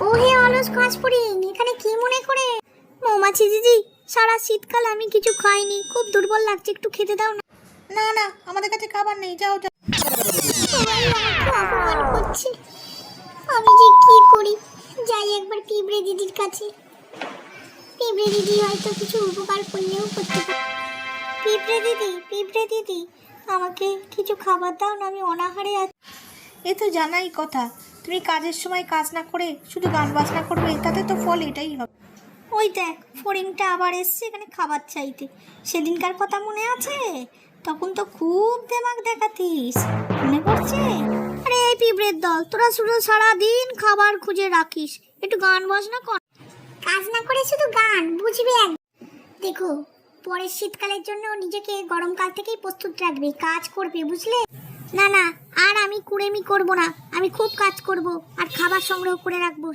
ও হে অলস কাজ ফড়িং, এখানে কি মনে করে? মৌমাছি দিদি, সারা শীতকাল আমি কিছু খাইনি, খুব দুর্বল লাগছে, একটু খেতে দাও না। না না, আমাদের কাছে খাবার নেই, যাও যাও। সবাই আমাকে অপমান করছে, আমি যে কি করি? যাই একবার পিঁপড়ে দিদির কাছে, পিঁপড়ে দিদি হয়তো কিছু উপকার করলেও করতে পারে। পিঁপড়ে দিদি, পিঁপড়ে দিদি, আমাকে কিছু খাবার দাও না, আমি অনাহারে আছি। এ তো জানাই কথা, তুমি কাজের সময় কাজ না করে শুধু গান বাজনা করবে, তাতে তো ফল এটাই হবে। ওই দেখ, ফড়িংটা আবার এসছে এখানে খাবার চাইতে। সেদিনকার কথা মনে আছে? তখন তো খুব দেমাক দেখাতিস, মনে পড়ছে? আরে এই পিঁপড়ের দল, তোরা শুধু সারাদিন খাবার খুঁজে রাখিস, একটু গান বাজনা কর। কাজ না করে শুধু গান বুঝবে? দেখো, পরের শীতকালের জন্য নিজেকে গরমকাল থেকেই প্রস্তুত রাখবে, কাজ করবে, বুঝলে? না না, আর আমি কুড়েমি করব না, আমি খুব কাজ করব আর খাবার সংগ্রহ করে রাখবো।